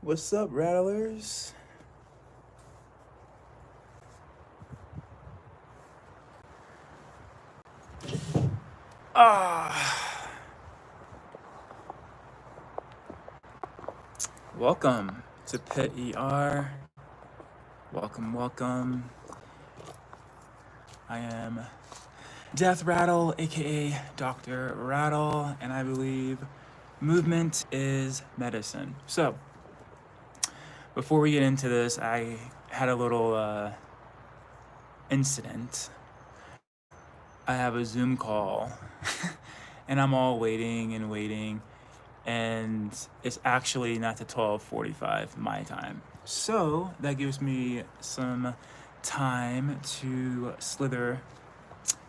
What's up, rattlers? Welcome to Pit ER. Welcome. I am Death Rattle, aka Dr. Rattle, and I believe movement is medicine. So, before we get into this, I had a little incident. I have a Zoom call, and I'm all waiting, and it's actually not to 12:45 my time. So that gives me some time to slither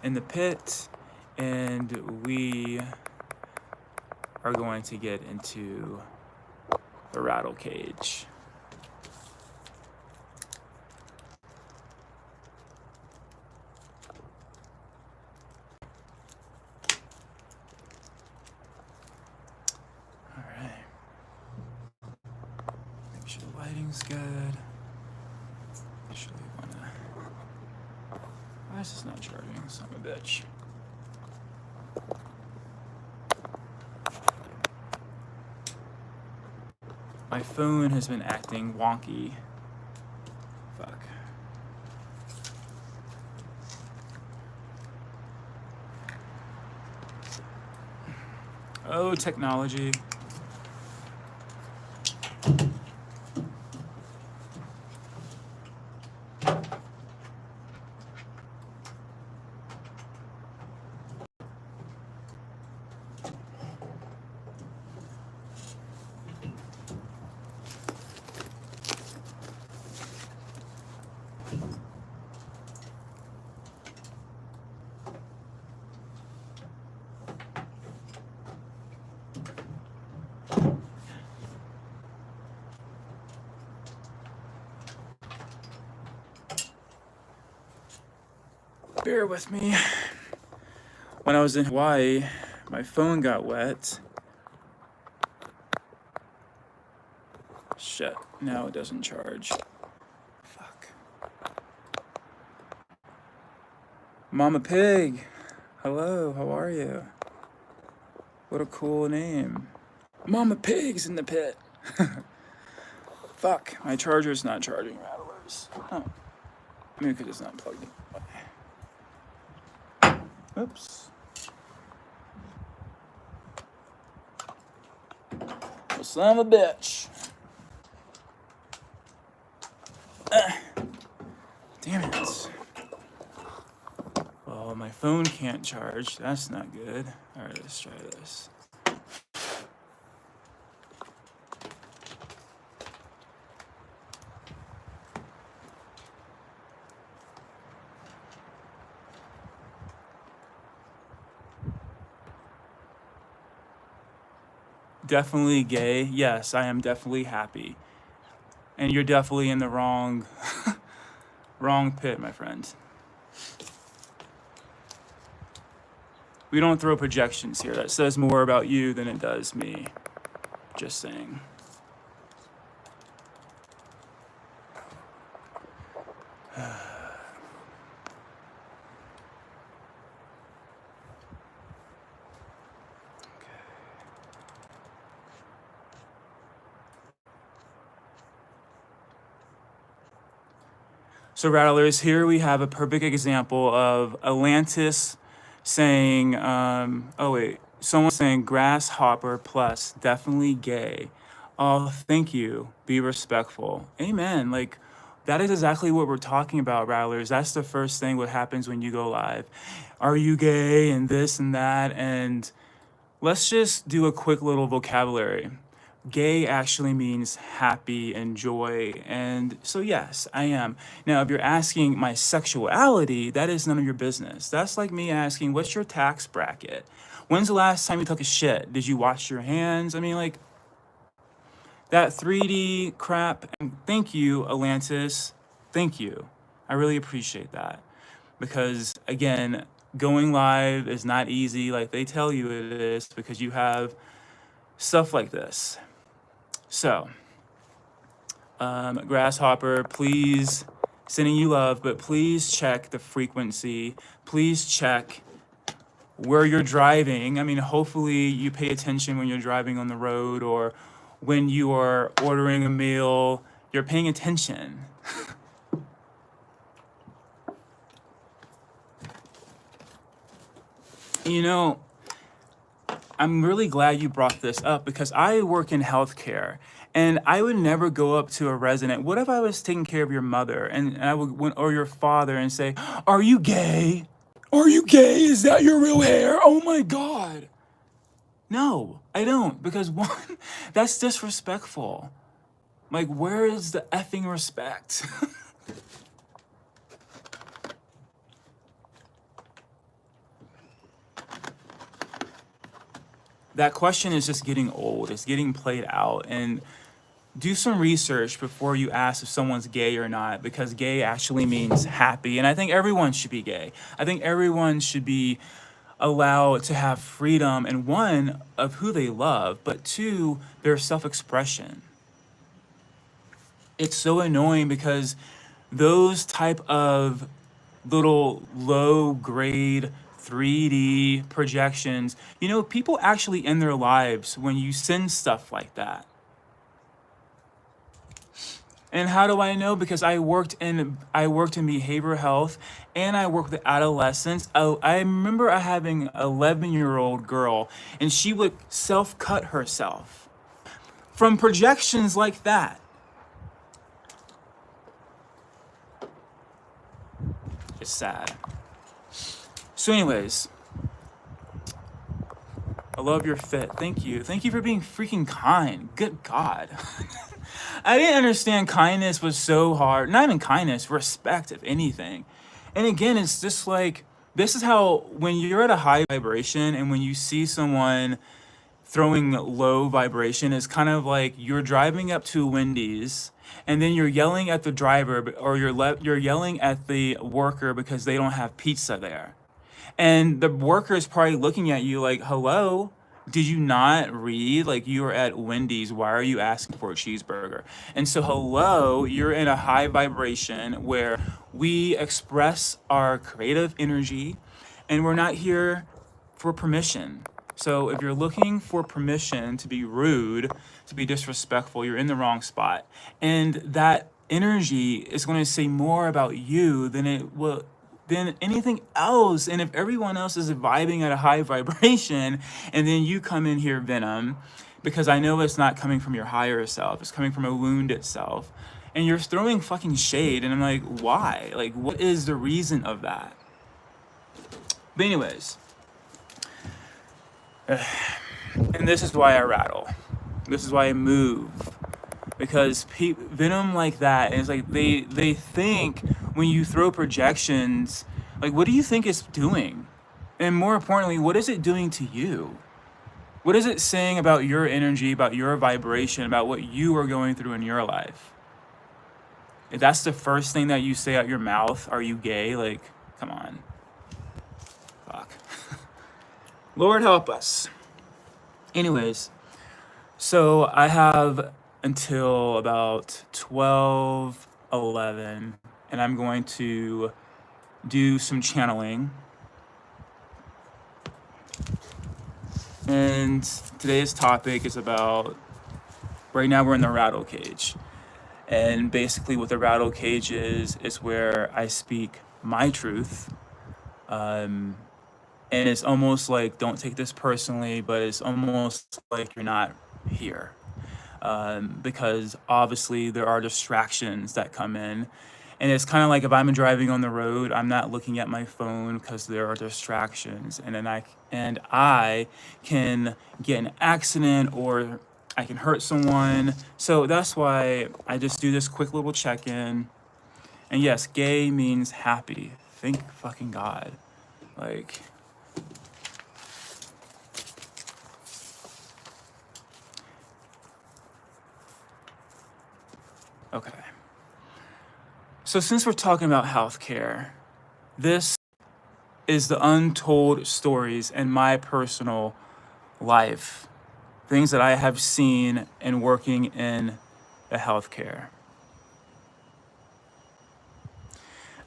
in the pit, and we are going to get into the Rattle Cage. All right. Make sure the lighting's good. Actually, why is this not charging? Son of a bitch. My phone has been acting wonky. Fuck. Oh, technology. Bear with me. When I was in Hawaii, my phone got wet. Shit, now it doesn't charge. Fuck. Mama Pig, hello, how are you? What a cool name. Mama Pig's in the pit. Fuck, my charger's not charging, rattlers. Oh, maybe because it's not plugged in. Oops. Well, son of a bitch. Damn it. Well, my phone can't charge. That's not good. All right, let's try this. Definitely gay. Yes, I am definitely happy. And you're definitely in the wrong pit, my friend. We don't throw projections here. That says more about you than it does me. Just saying. So rattlers, here we have a perfect example of Atlantis saying, someone saying grasshopper plus, definitely gay. Oh, thank you, be respectful. Amen. Like, that is exactly what we're talking about, rattlers. That's the first thing what happens when you go live. Are you gay and this and that? And let's just do a quick little vocabulary. Gay actually means happy and joy. And so, yes, I am. Now, if you're asking my sexuality, that is none of your business. That's like me asking, what's your tax bracket? When's the last time you took a shit? Did you wash your hands? I mean, like, that 3D crap. And thank you, Atlantis. Thank you. I really appreciate that. Because, again, going live is not easy like they tell you it is, because you have stuff like this. So, Grasshopper, please, sending you love, but please check the frequency. Please check where you're driving. I mean, hopefully you pay attention when you're driving on the road, or when you are ordering a meal, you're paying attention. You know, I'm really glad you brought this up, because I work in healthcare, and I would never go up to a resident. What if I was taking care of your mother, and I would, or your father, and say, "Are you gay? Are you gay? Is that your real hair? Oh my God." No, I don't, because one, that's disrespectful. Like, where is the effing respect? That question is just getting old. It's getting played out. And do some research before you ask if someone's gay or not, because gay actually means happy. And I think everyone should be gay. I think everyone should be allowed to have freedom, and one, of who they love, but two, their self-expression. It's so annoying, because those type of little low grade 3D projections, you know, people actually end their lives when you send stuff like that. And how do I know? Because I worked in behavioral health, and I worked with adolescents. I remember having an 11-year-old girl, and she would self-cut herself from projections like that. It's sad. So anyways, I love your fit. Thank you. Thank you for being freaking kind. Good God. I didn't understand kindness was so hard. Not even kindness, respect, if anything. And again, it's just like, this is how, when you're at a high vibration and when you see someone throwing low vibration, is kind of like you're driving up to Wendy's, and then you're yelling at the driver, or you're yelling at the worker because they don't have pizza there. And the worker is probably looking at you like, hello, did you not read? Like, you are at Wendy's. Why are you asking for a cheeseburger? And so, hello, you're in a high vibration where we express our creative energy, and we're not here for permission. So if you're looking for permission to be rude, to be disrespectful, you're in the wrong spot. And that energy is going to say more about you than anything else. And if everyone else is vibing at a high vibration, and then you come in here, Venom, because I know it's not coming from your higher self, it's coming from a wounded self, and you're throwing fucking shade, and I'm like, why? Like, what is the reason of that? But anyways, and this is why I rattle. This is why I move. Because venom like that is like, they think when you throw projections, like, what do you think it's doing? And more importantly, what is it doing to you? What is it saying about your energy, about your vibration, about what you are going through in your life? If that's the first thing that you say out your mouth, are you gay? Like, come on. Fuck. Lord help us. Anyways, so I have until about 12:11, and I'm going to do some channeling. And today's topic is about, right now we're in the Rattle Cage. And basically what the Rattle Cage is where I speak my truth. And it's almost like, don't take this personally, but it's almost like you're not here. Because obviously there are distractions that come in. And it's kind of like, if I'm driving on the road, I'm not looking at my phone because there are distractions. And then I can get an accident, or I can hurt someone. So that's why I just do this quick little check-in. And yes, gay means happy. Thank fucking God. Like, okay. So since we're talking about healthcare, this is the untold stories in my personal life. Things that I have seen in working in the healthcare.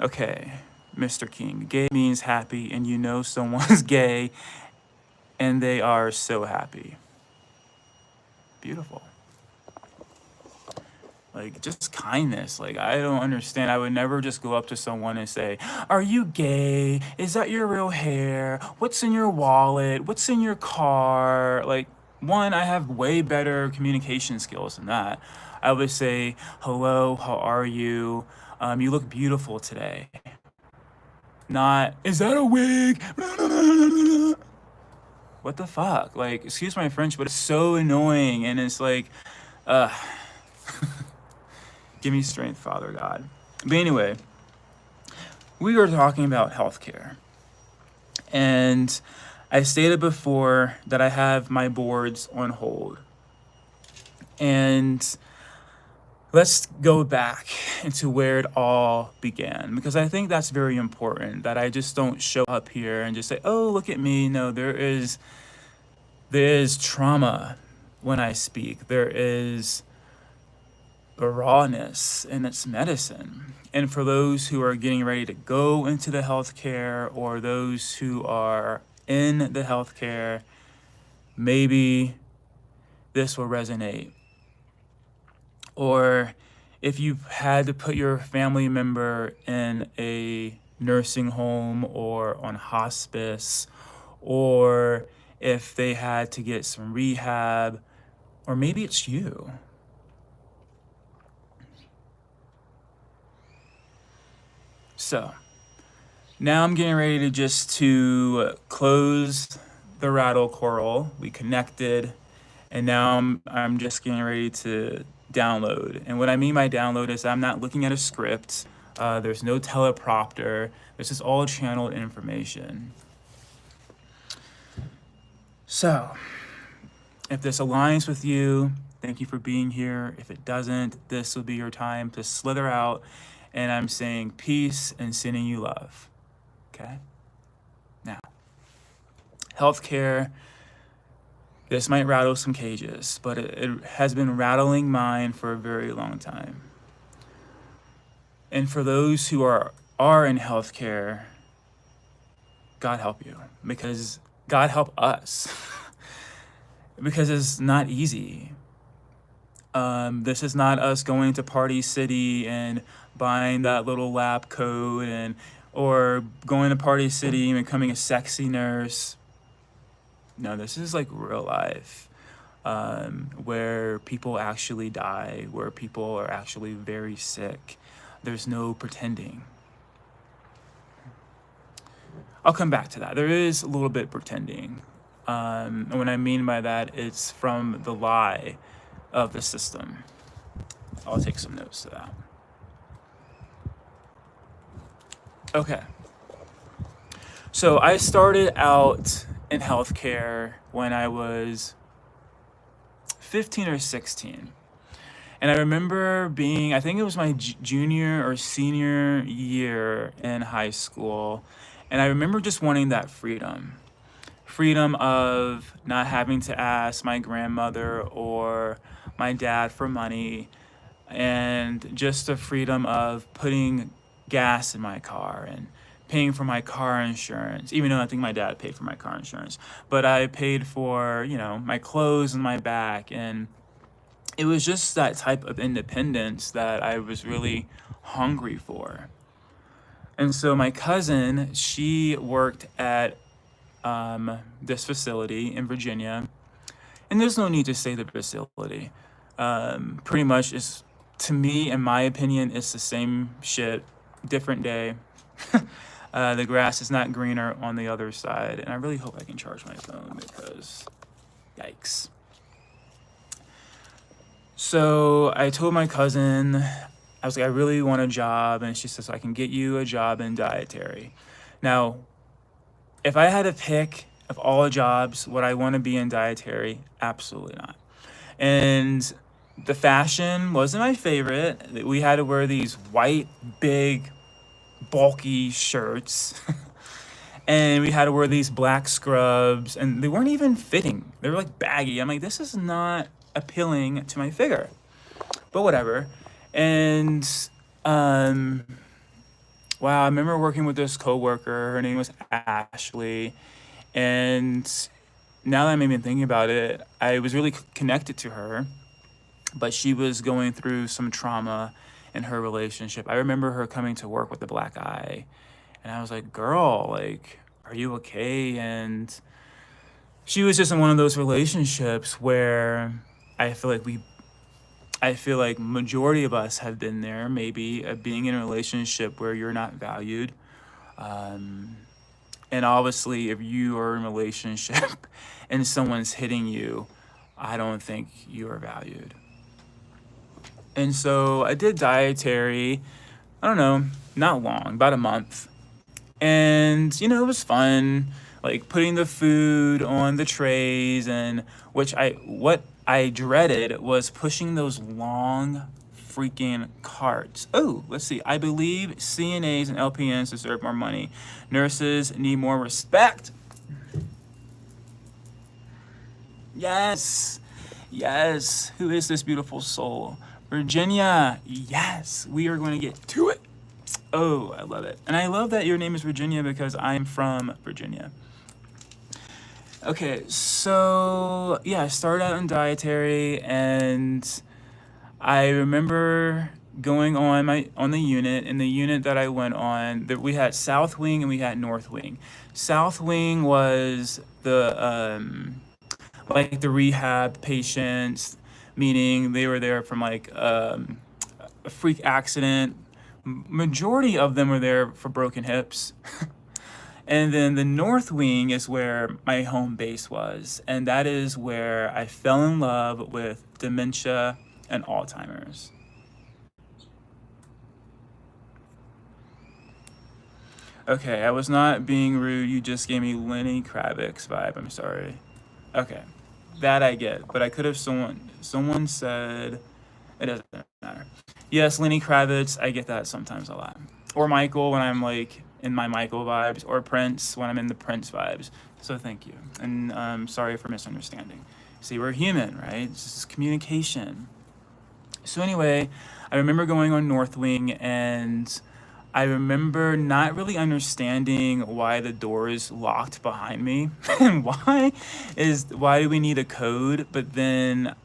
Okay, Mr. King. Gay means happy, and you know someone's gay, and they are so happy. Beautiful. Like, just kindness. Like, I don't understand. I would never just go up to someone and say, "Are you gay? Is that your real hair? What's in your wallet? What's in your car?" Like, one, I have way better communication skills than that. I would say, "Hello, how are you? You look beautiful today." Not, "Is that a wig?" What the fuck? Like, excuse my French, but it's so annoying. And it's like, uh, give me strength, Father God. But anyway, we were talking about healthcare. And I stated before that I have my boards on hold. And let's go back into where it all began, because I think that's very important, that I just don't show up here and just say, "Oh, look at me." No, there is trauma when I speak. There is a rawness, and it's medicine. And for those who are getting ready to go into the healthcare, or those who are in the healthcare, maybe this will resonate. Or if you've had to put your family member in a nursing home or on hospice, or if they had to get some rehab, or maybe it's you. So now I'm getting ready to just to close the rattle coral. We connected, and now I'm just getting ready to download. And what I mean by download is I'm not looking at a script. There's no teleprompter. This is all channeled information. So if this aligns with you, thank you for being here. If it doesn't, this will be your time to slither out. And I'm saying peace and sending you love. Okay? Now, healthcare, this might rattle some cages, but it has been rattling mine for a very long time. And for those who are in healthcare, God help you, because God help us, because it's not easy. This is not us going to Party City and buying that little lab coat, or going to Party City and becoming a sexy nurse. No, this is like real life, where people actually die, where people are actually very sick. There's no pretending. I'll come back to that. There is a little bit pretending. And what I mean by that, it's from the lie of the system. I'll take some notes to that. Okay. So I started out in healthcare when I was 15 or 16. And I remember being, I think it was my junior or senior year in high school. And I remember just wanting that freedom of not having to ask my grandmother or my dad for money, and just the freedom of putting gas in my car and paying for my car insurance, even though I think my dad paid for my car insurance. But I paid for, my clothes and my back. And it was just that type of independence that I was really hungry for. And so my cousin, she worked at this facility in Virginia. And there's no need to say the facility. Pretty much is, to me, in my opinion, it's the same shit, different day. The grass is not greener on the other side. And I really hope I can charge my phone, because yikes. So I told my cousin, I was like, I really want a job. And she says, I can get you a job in dietary. Now, if I had to pick of all jobs, would I want to be in dietary? Absolutely not. And the fashion wasn't my favorite. We had to wear these white, big, bulky shirts. And we had to wear these black scrubs, and they weren't even fitting. They were like baggy. I'm like, this is not appealing to my figure, but whatever. And wow, I remember working with this coworker. Her name was Ashley. And now that I'm even thinking about it, I was really connected to her, but she was going through some trauma in her relationship. I remember her coming to work with a black eye, and I was like, girl, like, are you okay? And she was just in one of those relationships where I feel like I feel like majority of us have been there, maybe, being in a relationship where you're not valued. Um, and obviously, if you are in a relationship and someone's hitting you, I don't think you are valued. And so I did dietary, I don't know, not long, about a month. And, it was fun, like putting the food on the trays, and what I dreaded was pushing those long freaking carts. Oh, let's see. I believe CNAs and LPNs deserve more money. Nurses need more respect. Yes. Yes. Who is this beautiful soul? Virginia. Yes. We are going to get to it. Oh, I love it. And I love that your name is Virginia because I'm from Virginia. Okay, so yeah, I started out in dietary, and I remember going on the unit. In the unit that I went on, that we had South Wing and we had North Wing. South Wing was like the rehab patients, meaning they were there from like a freak accident. Majority of them were there for broken hips. And then the North Wing is where my home base was, and that is where I fell in love with dementia and Alzheimer's. Okay, I was not being rude. You just gave me Lenny Kravitz vibe. I'm sorry. Okay, that I get, but I could have someone said it doesn't matter. Yes, Lenny Kravitz. I get that sometimes a lot. Or Michael when I'm like in my Michael vibes, or Prince when I'm in the Prince vibes. So thank you, and sorry for misunderstanding. See, we're human, right? This is communication. So anyway, I remember going on North Wing, and I remember not really understanding why the door is locked behind me and why do we need a code, but then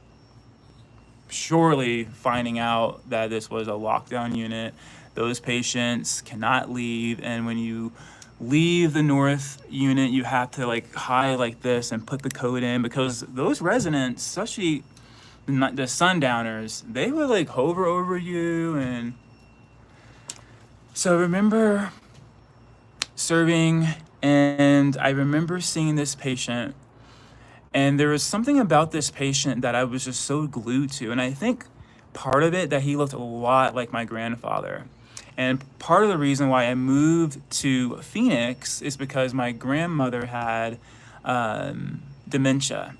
surely finding out that this was a lockdown unit. Those patients cannot leave, and when you leave the North unit, you have to like hide like this and put the code in, because those residents, especially the sundowners, they would like hover over you. And so I remember serving, and I remember seeing this patient, and there was something about this patient that I was just so glued to. And I think part of it that he looked a lot like my grandfather. And part of the reason why I moved to Phoenix is because my grandmother had dementia.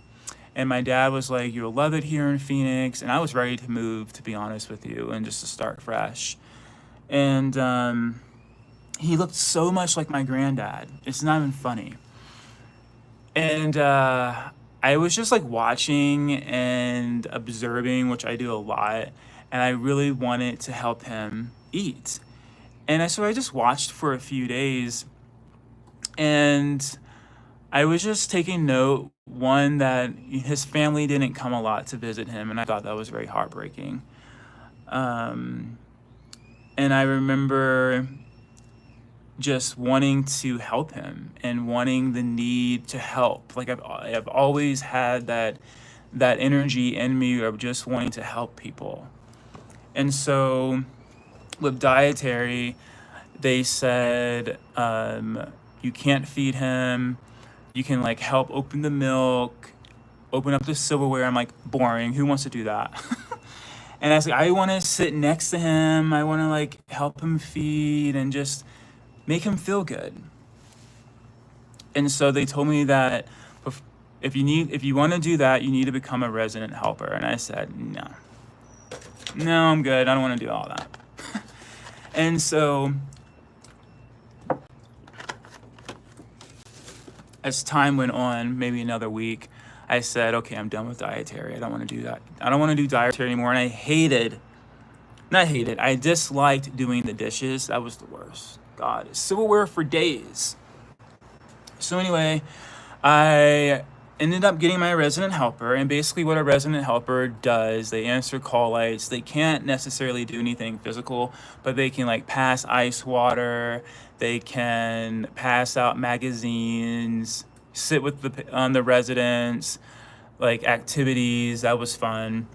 And my dad was like, you'll love it here in Phoenix. And I was ready to move, to be honest with you, and just to start fresh. And he looked so much like my granddad. It's not even funny. And I was just like watching and observing, which I do a lot. And I really wanted to help him eat. And so I just watched for a few days, and I was just taking note, one, that his family didn't come a lot to visit him, and I thought that was very heartbreaking. Um, and I remember just wanting to help him and wanting the need to help. Like I've always had that energy in me of just wanting to help people. And so with dietary, they said you can't feed him. You can like help open the milk, open up the silverware. I'm like, boring. Who wants to do that? And I was like, I want to sit next to him. I want to like help him feed and just make him feel good. And so they told me that if you want to do that, you need to become a resident helper. And I said, no, I'm good. I don't want to do all that. And so as time went on, maybe another week, I said, okay, I'm done with dietary. I don't want to do that. I don't want to do dietary anymore. And I disliked doing the dishes. That was the worst. God, silverware for days. So anyway, I ended up getting my resident helper, and basically what a resident helper does, they answer call lights. They can't necessarily do anything physical, but they can like pass ice water, they can pass out magazines, sit with the residents, like activities. That was fun.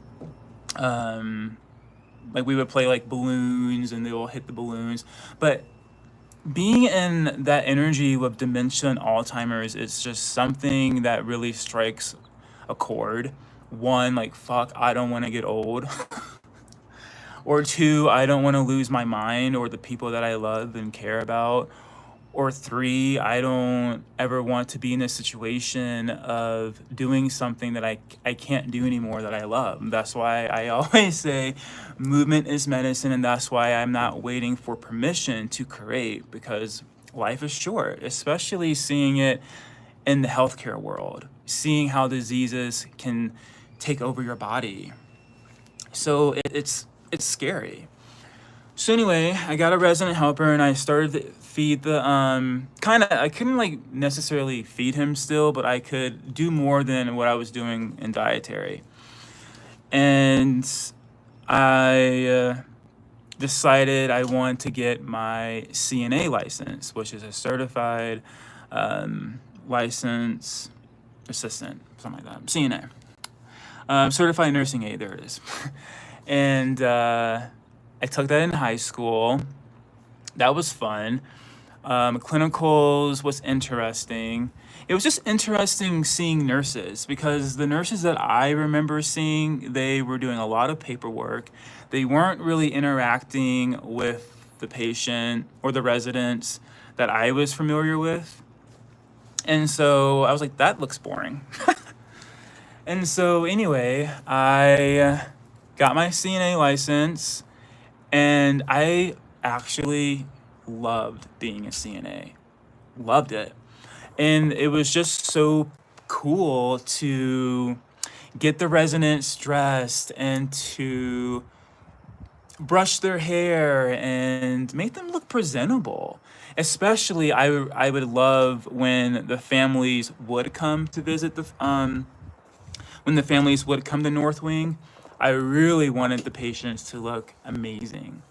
Like we would play like balloons and they will hit the balloons. But being in that energy with dementia and Alzheimer's is just something that really strikes a chord. One, like, fuck, I don't want to get old. Or two, I don't want to lose my mind or the people that I love and care about. Or three, I don't ever want to be in a situation of doing something that I can't do anymore that I love. That's why I always say movement is medicine, and that's why I'm not waiting for permission to create, because life is short, especially seeing it in the healthcare world, seeing how diseases can take over your body. So it's scary. So anyway, I got a resident helper and I started to feed the I couldn't like necessarily feed him still, but I could do more than what I was doing in dietary. And I decided I want to get my CNA license, which is a certified license assistant, something like that. CNA. Certified nursing aide, there it is. And I took that in high school. That was fun. Clinicals was interesting. It was just interesting seeing nurses, because the nurses that I remember seeing, they were doing a lot of paperwork. They weren't really interacting with the patient or the residents that I was familiar with. And so I was like, that looks boring. And so anyway, I got my CNA license, and I actually loved being a CNA. Loved it. And it was just so cool to get the residents dressed and to brush their hair and make them look presentable. Especially, I would love when the families would come to visit when the families would come to North Wing. I really wanted the patients to look amazing.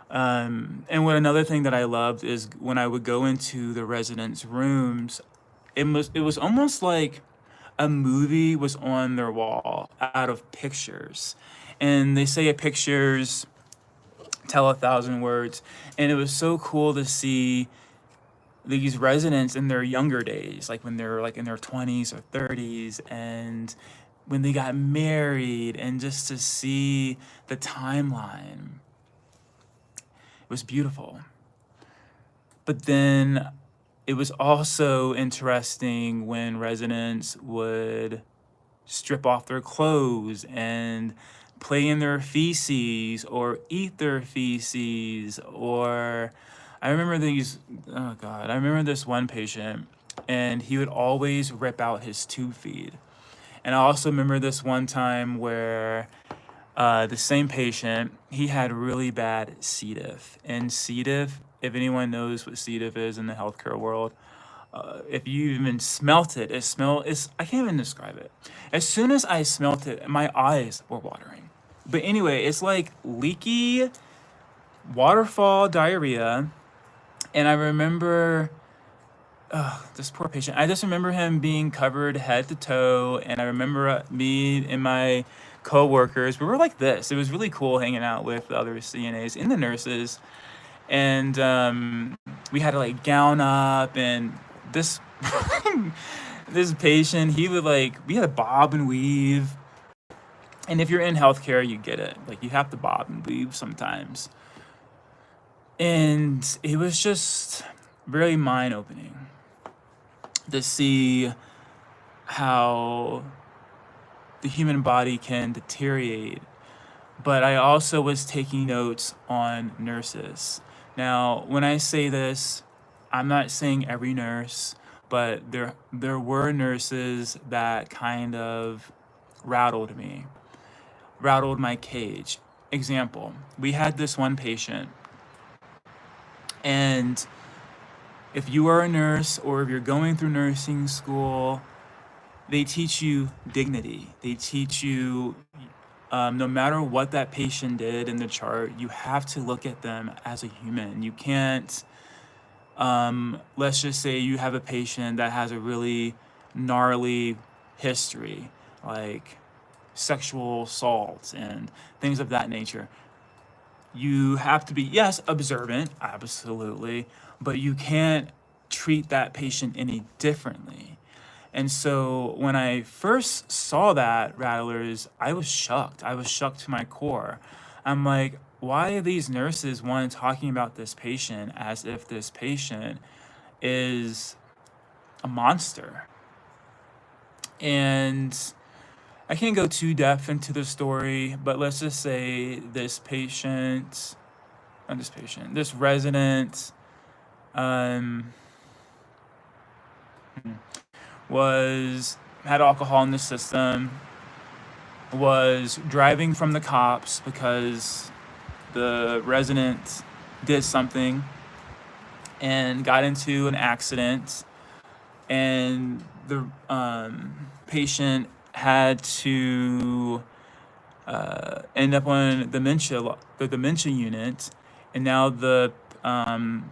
And another thing that I loved is when I would go into the residents' rooms, it was almost like a movie was on their wall out of pictures. And they say pictures tell 1,000 words. And it was so cool to see these residents in their younger days, like when they're like in their 20s or 30s, and when they got married, and just to see the timeline. It was beautiful. But then it was also interesting when residents would strip off their clothes and play in their feces or eat their feces. Or I remember I remember this one patient, and he would always rip out his tube feed. And I also remember this one time where the same patient, he had really bad C. diff. And C. diff, if anyone knows what C. diff is in the healthcare world, if you even smelt it, I can't even describe it. As soon as I smelt it, my eyes were watering. But anyway, it's like leaky waterfall diarrhea. And I remember this poor patient. I just remember him being covered head to toe, and I remember me and my co-workers, we were like this. It was really cool hanging out with the other CNAs and the nurses, and we had to like gown up, and this this patient, he would we had to bob and weave. And if you're in healthcare, you get it. Like, you have to bob and weave sometimes. And it was just really mind-opening to see how the human body can deteriorate. But I also was taking notes on nurses. Now, when I say this, I'm not saying every nurse, but there were nurses that kind of rattled me, rattled my cage. Example, we had this one patient, And if you are a nurse or if you're going through nursing school, they teach you dignity. They teach you, no matter what that patient did in the chart, you have to look at them as a human. You can't, let's just say you have a patient that has a really gnarly history, like sexual assault and things of that nature. You have to be, yes, observant, absolutely, but you can't treat that patient any differently. And so when I first saw that, Rattlers, I was shocked. I was shocked to my core. I'm like, why are these nurses one talking about this patient as if this patient is a monster? And I can't go too depth into the story, but let's just say this resident, um, had alcohol in the system, was driving from the cops because the resident did something and got into an accident, and the patient had to end up on the dementia unit, and now the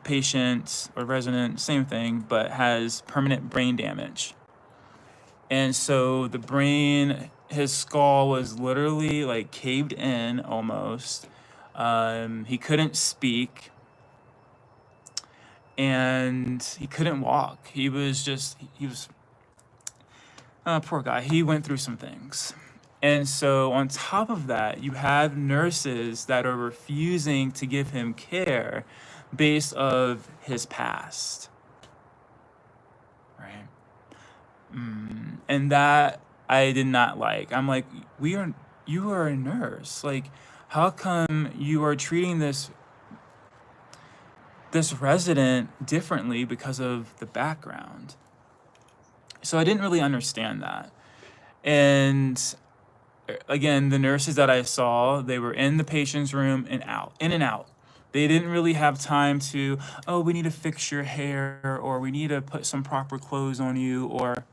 patient or resident, same thing, but has permanent brain damage. And so the brain, his skull was literally like caved in almost. He couldn't speak and he couldn't walk. He was poor guy. He went through some things. And so on top of that, you have nurses that are refusing to give him care based of his past, right? And that I did not like. I'm like, you are a nurse. Like, how come you are treating this resident differently because of the background? So I didn't really understand that. And again, the nurses that I saw, they were in the patient's room and out, in and out. They didn't really have time to, oh, we need to fix your hair, or we need to put some proper clothes on you, or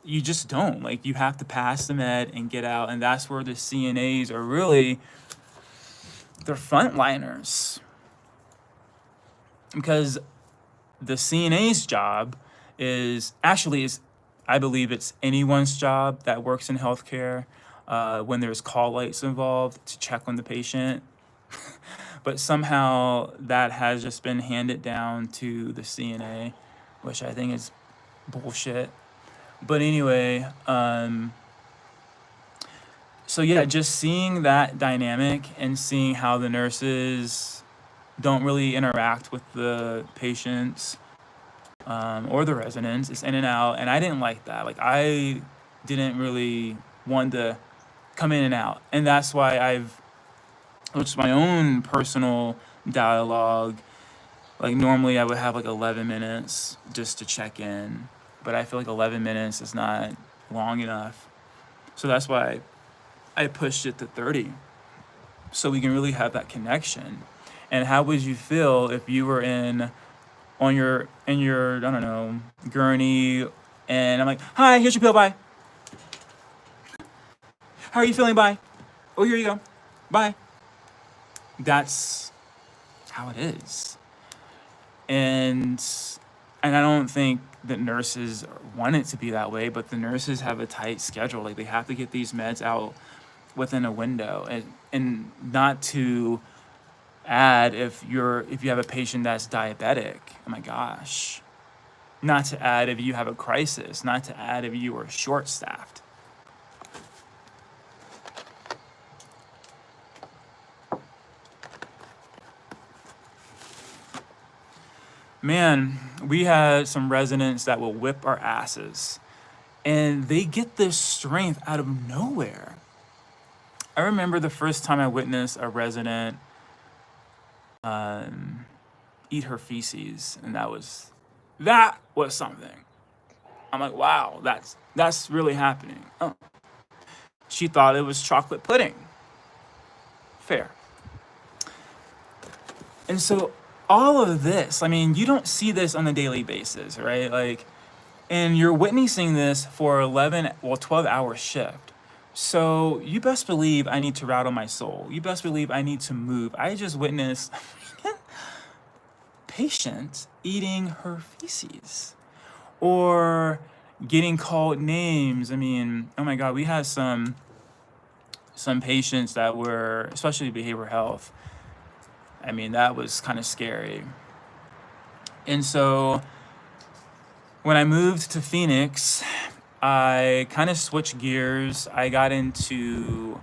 you just don't. Like, you have to pass the med and get out. And that's where the CNAs are really, they're frontliners. Because the CNA's job is, I believe it's anyone's job that works in healthcare, when there's call lights involved, to check on the patient. But somehow that has just been handed down to the CNA, which I think is bullshit. But anyway, so yeah, just seeing that dynamic and seeing how the nurses don't really interact with the patients, or the residents, it's in and out, and I didn't like that. Like, I didn't really want to come in and out, and that's why which is my own personal dialogue. Like, normally I would have like 11 minutes just to check in, but I feel like 11 minutes is not long enough. So that's why I pushed it to 30, so we can really have that connection. And how would you feel if you were in your, I don't know, gurney, and I'm like, hi, here's your pill, bye. How are you feeling, bye? Oh, here you go, bye. That's how it is. And I don't think that nurses want it to be that way, but the nurses have a tight schedule. Like, they have to get these meds out within a window, and not to add, if you have a patient that's diabetic, oh my gosh, not to add if you have a crisis, not to add if you are short-staffed. Man, we had some residents that will whip our asses, and they get this strength out of nowhere. I remember the first time I witnessed a resident eat her feces, and that was something. I'm like, wow, that's really happening. Oh. She thought it was chocolate pudding. Fair. And so all of this, I mean, you don't see this on a daily basis, right? Like, and you're witnessing this for 12-hour shift. So you best believe I need to rattle my soul. You best believe I need to move. I just witnessed patient eating her feces or getting called names. I mean, oh my God, we had some patients that were, especially behavioral health. I mean, that was kind of scary. And so when I moved to Phoenix, I kind of switched gears. I got into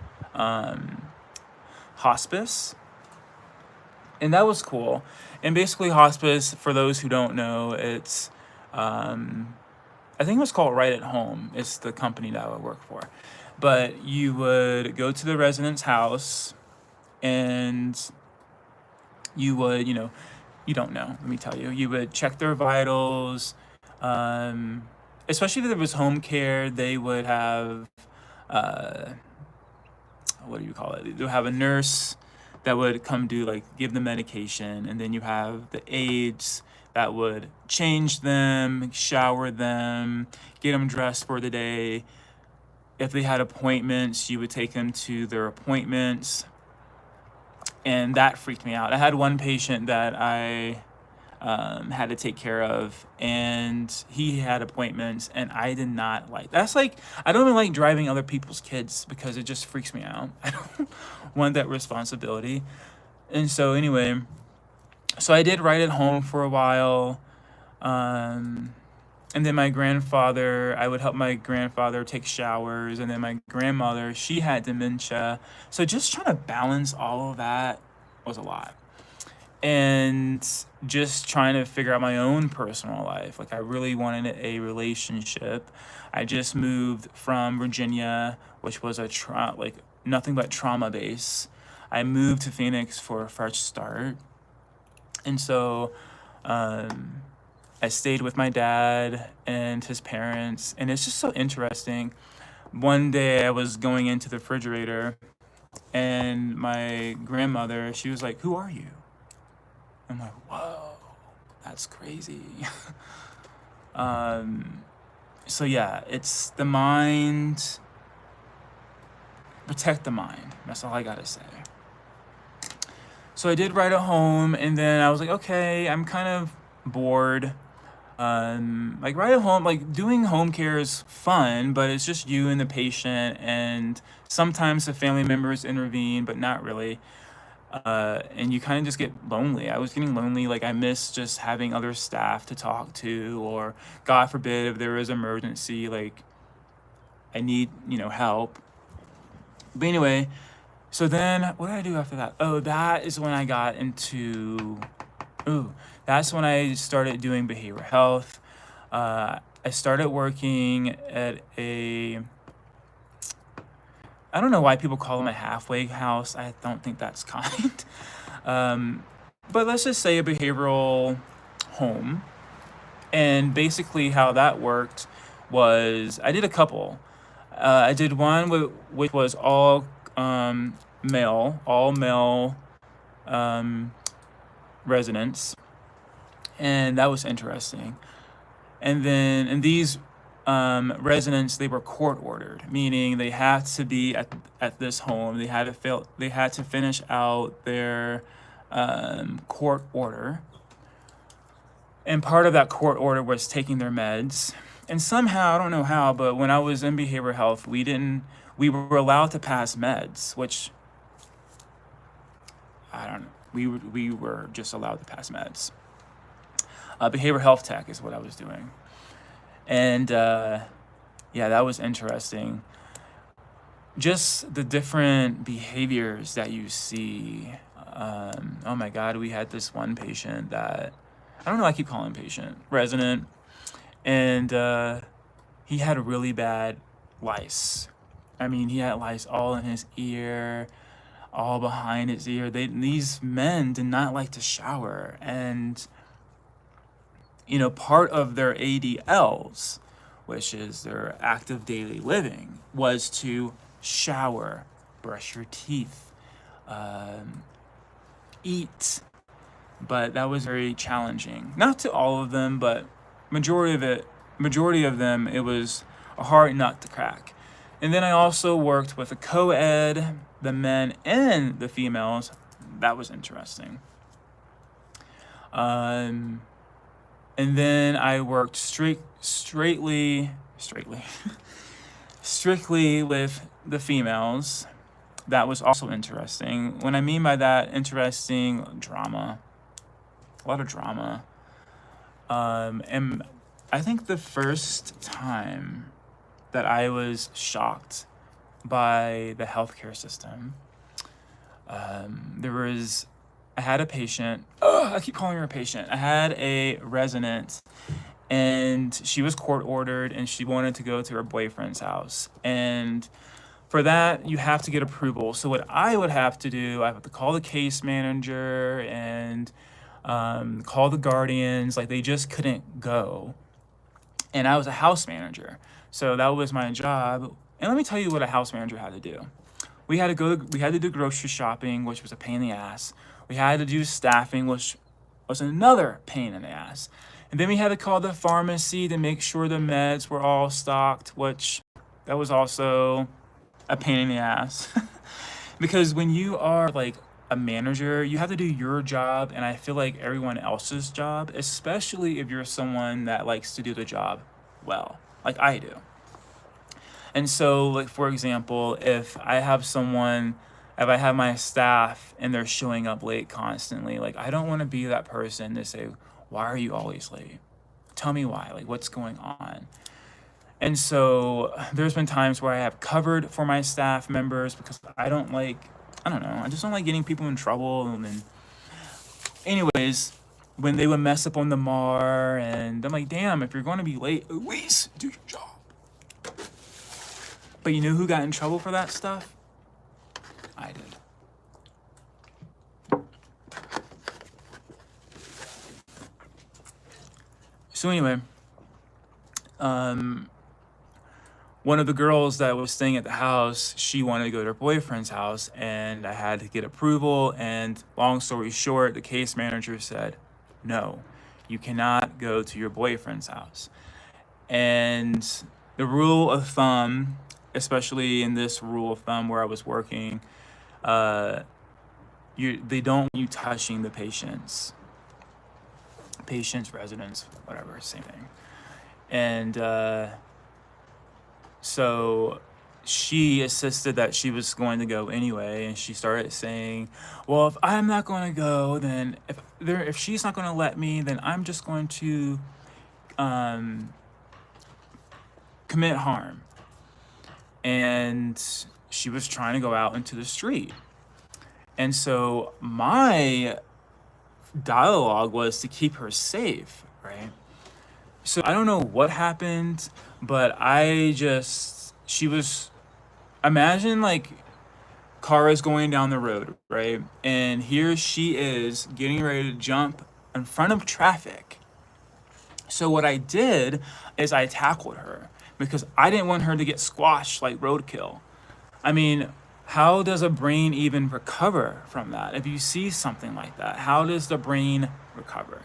hospice, and that was cool. And basically, hospice, for those who don't know, it's I think it was called Right at Home. It's the company that I would work for. But you would go to the resident's house, and you would, you don't know, let me tell you. You would check their vitals. Especially if there was home care, they would have, what do you call it? They'll have a nurse that would come do, like, give them medication. And then you have the aides that would change them, shower them, get them dressed for the day. If they had appointments, you would take them to their appointments. And that freaked me out. I had one patient that I had to take care of, and he had appointments, and I did not like. That's like, I don't even like driving other people's kids because it just freaks me out. I don't want that responsibility. And so anyway, so I did Right at Home for a while. And then my grandfather, I would help my grandfather take showers. And then my grandmother, she had dementia. So just trying to balance all of that was a lot. And just trying to figure out my own personal life. Like, I really wanted a relationship. I just moved from Virginia, which was like nothing but trauma base. I moved to Phoenix for a fresh start. And so I stayed with my dad and his parents, and it's just so interesting. One day I was going into the refrigerator, and my grandmother, she was like, "Who are you?" I'm like, whoa, that's crazy. So yeah, it's the mind. Protect the mind. That's all I gotta say. So I did Right at Home, and then I was like, okay, I'm kind of bored. Like, Right at Home, like, doing home care is fun, but it's just you and the patient, and sometimes the family members intervene, but not really. And you kind of just get lonely. I was getting lonely. Like, I miss just having other staff to talk to, or God forbid, if there is an emergency, like, I need, help. But anyway, so then what did I do after that? Oh, that is when I got into, that's when I started doing behavioral health. I started working at I don't know why people call them a halfway house. I don't think that's kind. But let's just say a behavioral home. And basically how that worked was I did a couple. I did one which was all male residents. And that was interesting. And then in these residents, they were court ordered, meaning they had to be at this home. They had to finish out their court order, and part of that court order was taking their meds. And somehow, I don't know how, but when I was in behavioral health, we were allowed to pass meds, which I don't know. We were just allowed to pass meds. Behavioral health tech is what I was doing. And yeah, that was interesting. Just the different behaviors that you see. Oh my God, we had this one patient that, I don't know, I keep calling him patient, resident. And he had a really bad lice. I mean, he had lice all in his ear, all behind his ear. These men did not like to shower. And part of their ADLs, which is their active daily living, was to shower, brush your teeth, eat, but that was very challenging. Not to all of them, but majority of them, it was a hard nut to crack. And then I also worked with a co-ed, the men and the females. That was interesting. And then I worked strictly with the females. That was also interesting. When I mean by that, interesting, drama, a lot of drama. And I think the first time that I was shocked by the healthcare system, I had a patient. I keep calling her a patient. I had a resident, and she was court ordered, and she wanted to go to her boyfriend's house. And for that, you have to get approval. So what I would have to do, I have to call the case manager and call the guardians. Like, they just couldn't go. And I was a house manager, so that was my job. And let me tell you what a house manager had to do. We had to do grocery shopping, which was a pain in the ass. We had to do staffing, which was another pain in the ass. And then we had to call the pharmacy to make sure the meds were all stocked, which that was also a pain in the ass. Because when you are like a manager, you have to do your job, and I feel like everyone else's job, especially if you're someone that likes to do the job well, like I do. And so, like, for example, if I have my staff and they're showing up late constantly, like, I don't want to be that person to say, why are you always late? Tell me why, like, what's going on? And so there's been times where I have covered for my staff members because I just don't like getting people in trouble. And then, anyways, when they would mess up on the MAR, and I'm like, damn, if you're going to be late, at least do your job. But you know who got in trouble for that stuff? I did. So anyway, one of the girls that was staying at the house, she wanted to go to her boyfriend's house, and I had to get approval. And long story short, the case manager said, no, you cannot go to your boyfriend's house. And the rule of thumb, especially in this rule of thumb where I was working, they don't want you touching the patients, residents, whatever, same thing. And so she insisted that she was going to go anyway, and she started saying, well, if I'm not going to go, then if she's not going to let me, then I'm just going to commit harm. And she was trying to go out into the street. And so my dialogue was to keep her safe, right? So I don't know what happened, but imagine like Kara's going down the road, right? And here she is getting ready to jump in front of traffic. So what I did is I tackled her because I didn't want her to get squashed like roadkill. I mean, how does a brain even recover from that? If you see something like that, how does the brain recover?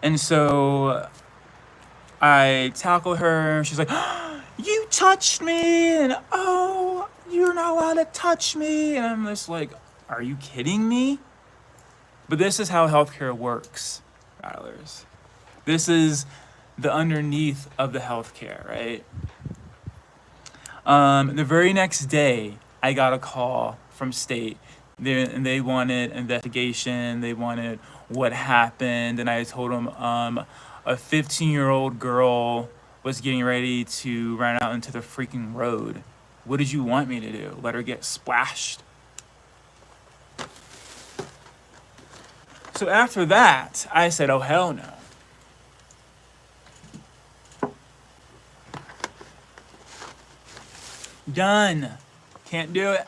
And so I tackle her. She's like, oh, you touched me. And oh, you're not allowed to touch me. And I'm just like, are you kidding me? But this is how healthcare works, Rattlers. This is the underneath of the healthcare, right? The very next day, I got a call from state. They wanted investigation. They wanted what happened. And I told them a 15-year-old girl was getting ready to run out into the freaking road. What did you want me to do? Let her get splashed? So after that, I said, oh, hell no. Done. Can't do it.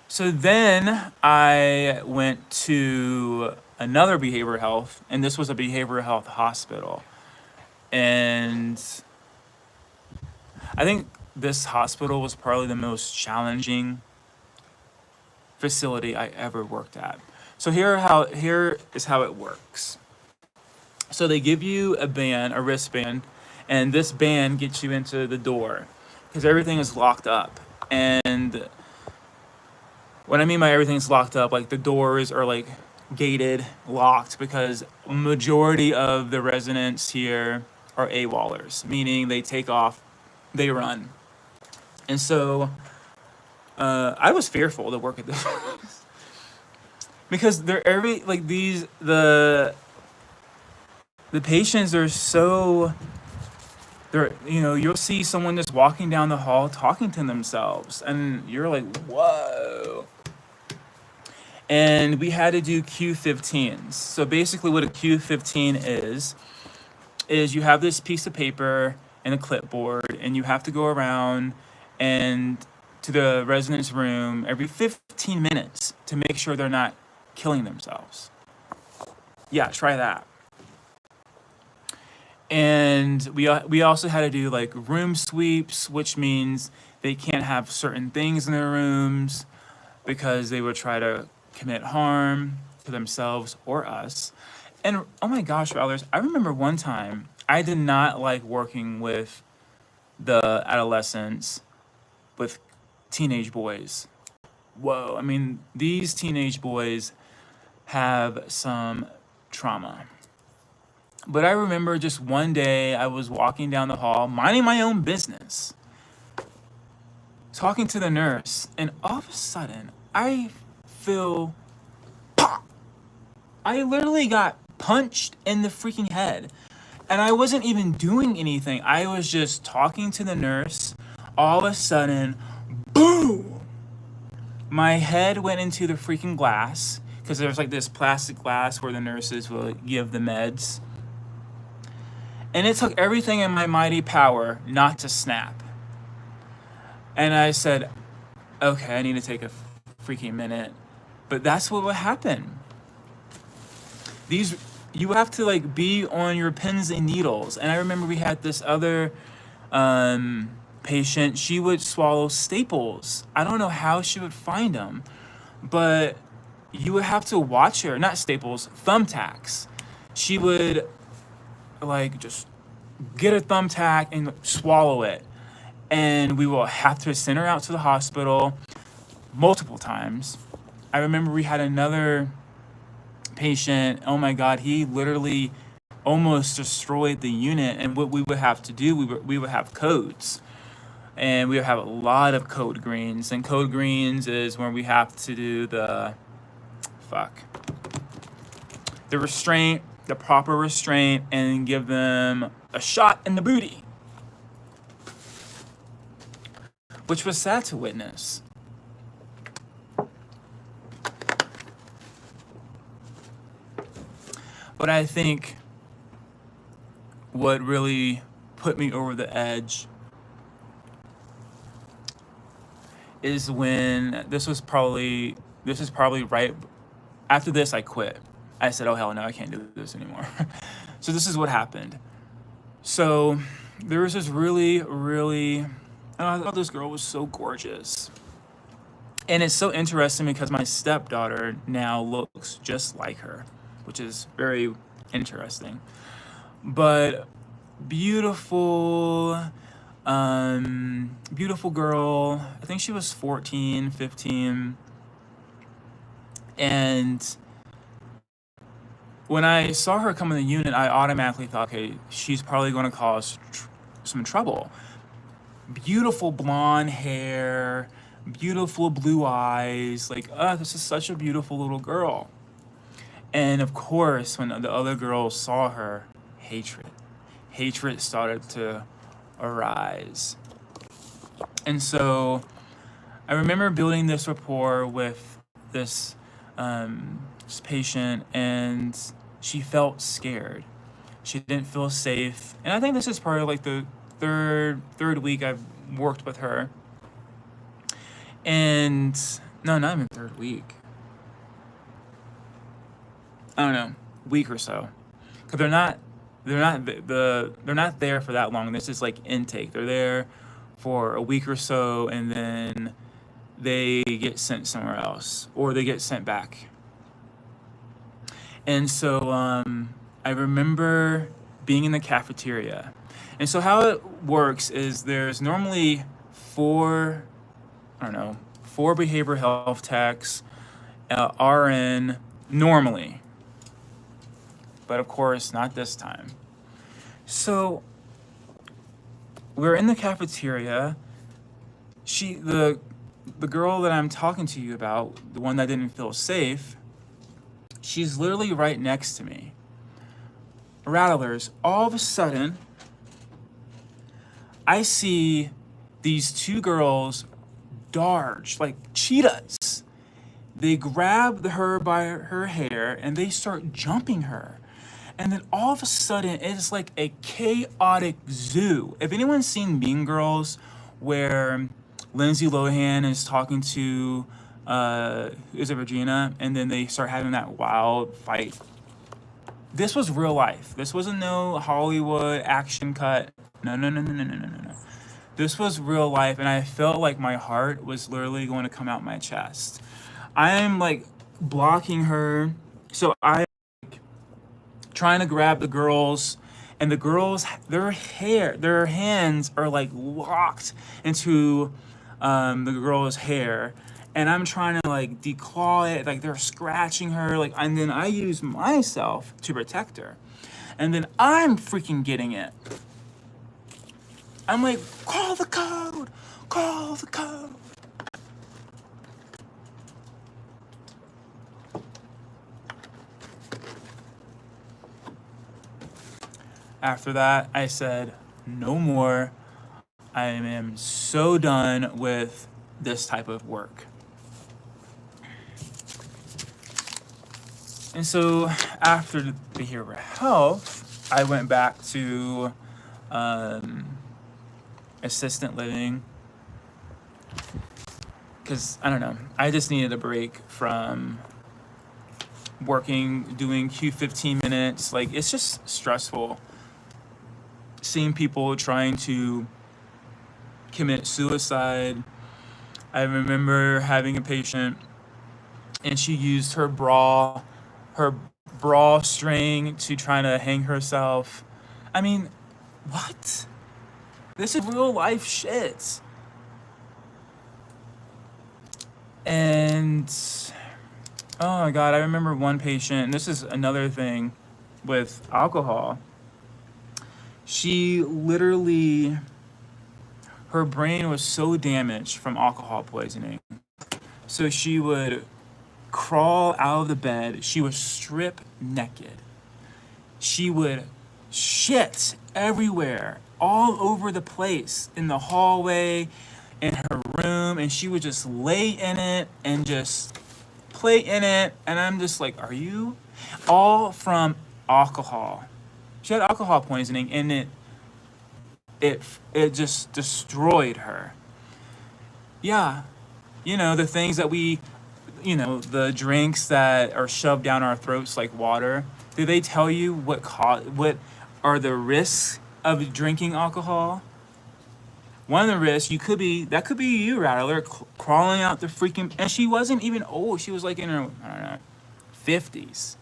So then I went to another behavioral health, and this was a behavioral health hospital. And I think this hospital was probably the most challenging facility I ever worked at, So here is how it works. So they give you a band, a wristband, and this band gets you into the door because everything is locked up. And what I mean by everything's locked up, like the doors are like gated, locked, because majority of the residents here are AWOLers, meaning they take off, they run. And so I was fearful to work at this because they're the patients are so, you'll see someone just walking down the hall talking to themselves, and you're like, whoa. And we had to do Q15s. So basically what a Q15 is you have this piece of paper and a clipboard, and you have to go around and to the resident's room every 15 minutes to make sure they're not killing themselves. Yeah, try that. And we also had to do like room sweeps, which means they can't have certain things in their rooms because they would try to commit harm to themselves or us. And oh my gosh, Rattlers, I remember one time I did not like working with the adolescents, with teenage boys. Whoa, I mean, these teenage boys have some trauma. But I remember just one day I was walking down the hall, minding my own business, talking to the nurse, and all of a sudden I feel pop. I literally got punched in the freaking head. And I wasn't even doing anything. I was just talking to the nurse. All of a sudden, boom! My head went into the freaking glass, because there's like this plastic glass where the nurses will give the meds. And it took everything in my mighty power not to snap. And I said, okay, I need to take a freaking minute. But that's what would happen. You have to like be on your pins and needles. And I remember we had this other patient. She would swallow staples. I don't know how she would find them, but you would have to watch her. Not staples, thumbtacks. She would like just get a thumbtack and swallow it. And we will have to send her out to the hospital multiple times. I remember we had another patient, oh my God, he literally almost destroyed the unit. And what we would have to do, we would have codes. And we would have a lot of code greens. And code greens is when we have to do the restraint, the proper restraint, and give them a shot in the booty. Which was sad to witness. But I think what really put me over the edge is when this is probably right after this I quit. I said, oh hell no, I can't do this anymore. So this is what happened. So there was this really, I thought this girl was so gorgeous. And it's so interesting because my stepdaughter now looks just like her, which is very interesting. But beautiful girl. I think she was 14, 15. And when I saw her come in the unit, I automatically thought, okay, she's probably going to cause some trouble. Beautiful blonde hair, beautiful blue eyes. Like, this is such a beautiful little girl. And of course, when the other girls saw her, hatred started to arise. And so I remember building this rapport with this patient, and she felt scared. She didn't feel safe. And I think this is probably like the third week I've worked with her. And no, not even third week. I don't know, week or so. Because they're not there for that long. This is like intake. They're there for a week or so, and then they get sent somewhere else, or they get sent back. And so I remember being in the cafeteria. And so how it works is there's normally four, I don't know, four behavioral health techs, RN, normally. But of course, not this time. So we're in the cafeteria. The girl that I'm talking to you about, the one that didn't feel safe, she's literally right next to me. Rattlers, all of a sudden, I see these two girls dodge like cheetahs. They grab her by her hair and they start jumping her. And then all of a sudden, it's like a chaotic zoo. If anyone's seen Mean Girls, where Lindsay Lohan is talking to, is it Regina? And then they start having that wild fight. This was real life. This wasn't no Hollywood action cut. No. This was real life, and I felt like my heart was literally going to come out my chest. I'm like blocking her, so I'm trying to grab the girls, and the girls, their hands are like locked into the girl's hair, and I'm trying to like declaw it, like they're scratching her, like, and then I use myself to protect her, and then I'm freaking getting it. I'm like, call the code, call the code. After that, I said, no more. I am so done with this type of work. And so after the behavioral health, I went back to assistant living, because I don't know, I just needed a break from working, doing Q 15 minutes. Like, it's just stressful seeing people trying to commit suicide. I remember having a patient and she used her bra string to try to hang herself. I mean, what? This is real life shit. And oh my God, I remember one patient, and this is another thing with alcohol. She literally, her brain was so damaged from alcohol poisoning. So she would crawl out of the bed. She would strip naked. She would shit everywhere, all over the place, in the hallway, in her room, and she would just lay in it and just play in it. And I'm just like, are you? All from alcohol. She had alcohol poisoning, and it just destroyed her. Yeah, the things that we, the drinks that are shoved down our throats like water. Do they tell you what are the risks of drinking alcohol? One of the risks, that could be you, Rattler, crawling out the freaking, and she wasn't even old. She was like in her, I don't know, 50s.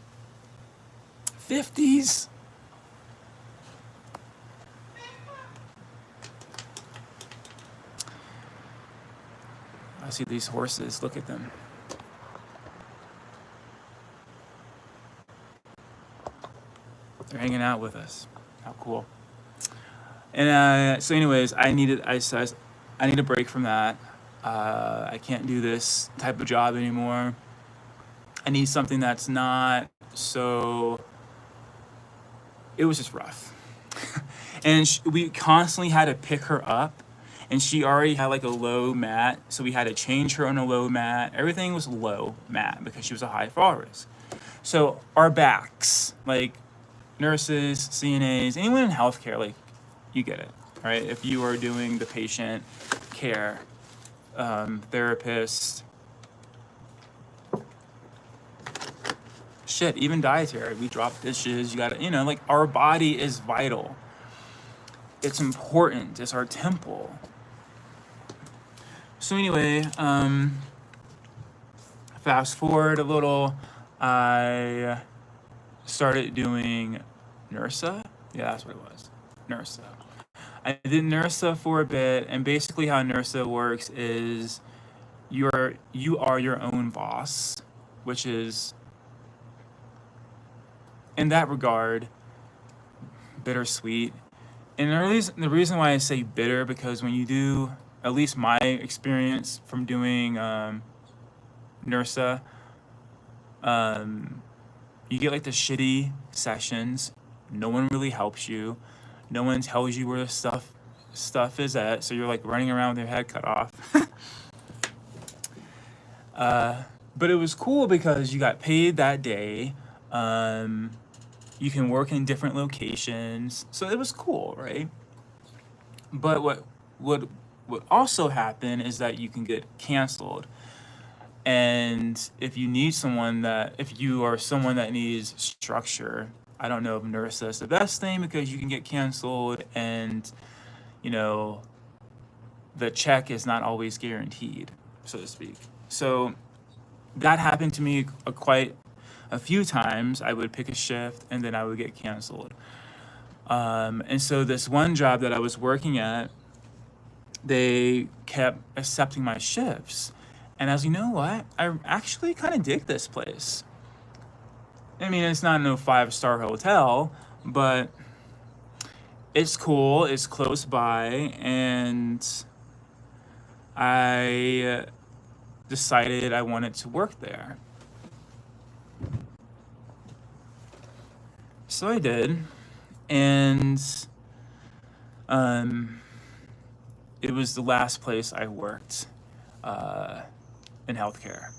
50s. I see these horses. Look at them. They're hanging out with us. How cool. And so anyways, I need a break from that. I can't do this type of job anymore. I need something that's not so. It was just rough. And we constantly had to pick her up, and she already had like a low mat, so we had to change her on a low mat. Everything was low mat because she was a high fall risk. So our backs, like nurses, CNAs, anyone in healthcare, like, you get it, right? If you are doing the patient care, therapist, shit, even dietary, we drop dishes, you gotta, like, our body is vital. It's important, it's our temple. So anyway, fast forward a little, I started doing NERSA. Yeah, that's what it was. NERSA. I did NERSA for a bit, and basically how NERSA works is you are your own boss, which is, in that regard, bittersweet. And the reason why I say bitter, because when you do, at least my experience from doing NERSA, you get like the shitty sessions. No one really helps you. No one tells you where the stuff is at. So you're like running around with your head cut off. But it was cool because you got paid that day. You can work in different locations. So it was cool, right? But what also happened is that you can get canceled. And if you are someone that needs structure, I don't know if NERSA is the best thing because you can get canceled and, you know, the check is not always guaranteed, so to speak. So that happened to me quite a few times. I would pick a shift and then I would get canceled. And so this one job that I was working at, they kept accepting my shifts. And I was, you know what? I actually kind of dig this place. I mean, it's not no 5-star hotel, but it's cool. It's close by. And I decided I wanted to work there. So I did. And it was the last place I worked in healthcare.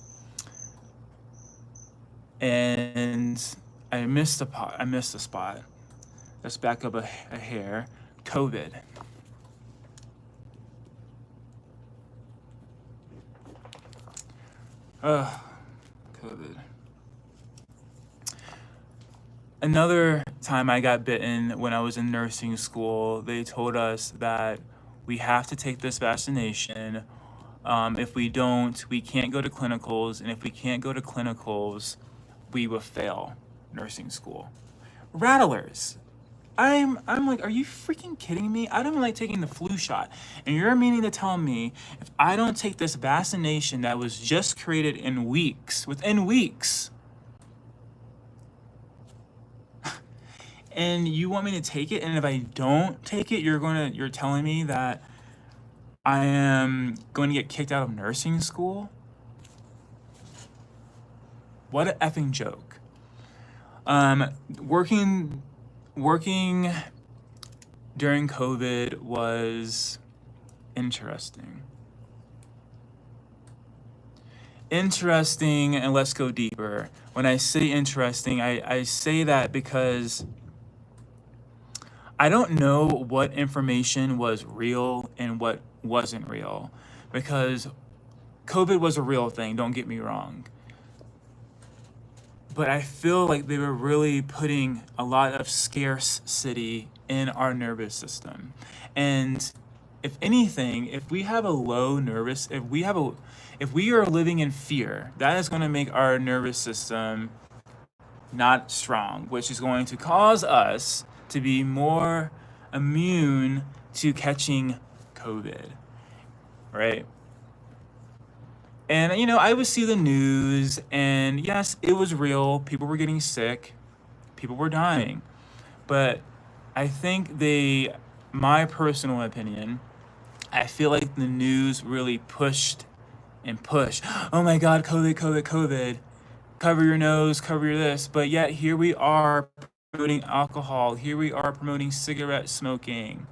And I missed a spot. Let's back up a hair. COVID. COVID. Another time I got bitten when I was in nursing school, they told us that we have to take this vaccination. If we don't, we can't go to clinicals, and if we can't go to clinicals, we will fail nursing school. Rattlers. I'm like, are you freaking kidding me? I don't even like taking the flu shot. And you're meaning to tell me if I don't take this vaccination that was just created within weeks, and you want me to take it, and if I don't take it, you're telling me that I am going to get kicked out of nursing school? What an effing joke. Working during COVID was interesting. Interesting, and let's go deeper. When I say interesting, I say that because I don't know what information was real and what wasn't real, because COVID was a real thing, don't get me wrong. But I feel like they were really putting a lot of scarcity in our nervous system. And if anything, if we are living in fear, that is going to make our nervous system not strong, which is going to cause us to be more immune to catching COVID, right? And, I would see the news, and yes, it was real. People were getting sick. People were dying. But I think my personal opinion, I feel like the news really pushed. Oh my God, COVID. Cover your nose, cover your this. But yet here we are promoting alcohol. Here we are promoting cigarette smoking.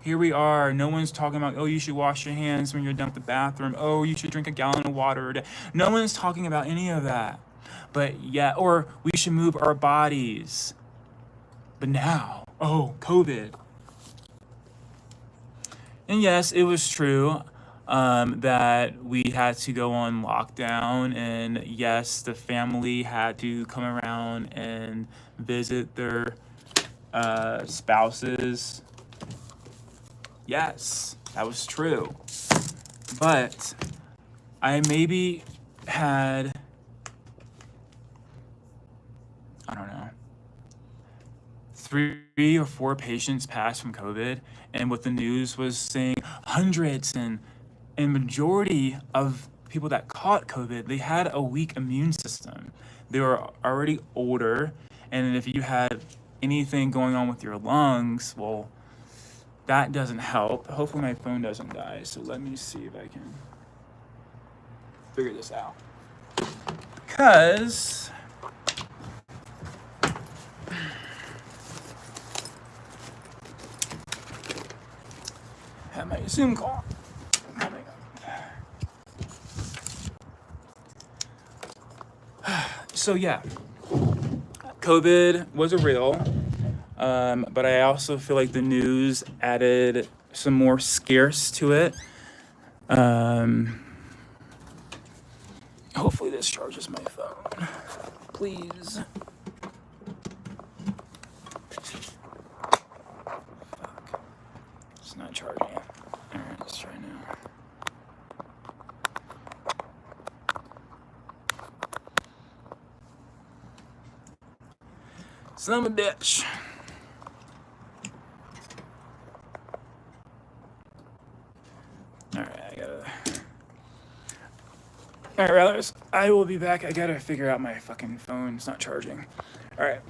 Here we are. No one's talking about, oh, you should wash your hands when you're done with the bathroom. Oh, you should drink a gallon of water a day. No one's talking about any of that. But yeah, or we should move our bodies. But now, oh, COVID. And yes, it was true that we had to go on lockdown. And yes, the family had to come around and visit their spouses. Yes, that was true. But I maybe had, I don't know, 3 or 4 patients passed from COVID, and what the news was saying, hundreds and majority of people that caught COVID, they had a weak immune system. They were already older, and if you had anything going on with your lungs, well, that doesn't help. Hopefully my phone doesn't die, so let me see if I can figure this out. Because have my Zoom call coming up. So yeah, COVID was a real, but I also feel like the news added some more scarce to it. Hopefully this charges my phone, please. Fuck, it's not charging. All right, let's try now. Son of a bitch. All right, Rattlers, I will be back. I gotta figure out my fucking phone. It's not charging. All right.